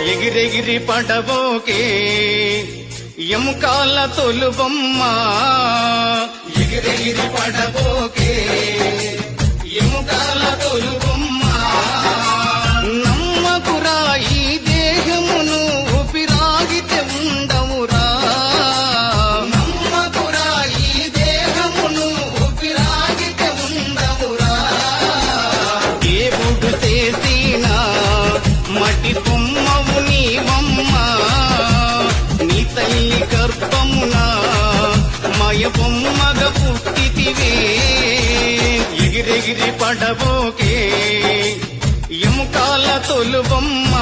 ఎగిరెగిరి పడబోకే ఎముకాల తొలుబొమ్మ ఎగిరెగిరి పడబోకే ఎముకాల తొలుబొమ్మ నమ్మకురా ఈ దేహమును ఊపిరాగితే ఉండవురా నమ్మకురా ఈ దేహమును ఊపిరాగితే ఉండవురా దేవుడు చేసిన మటి బొమ్మవు నీవమ్మ నీ తల్లి గర్భమున మయ బొమ్మగ పుట్టితివే ఎగిరెగిరి పడబోకే ఎముకాల తొలుబొమ్మ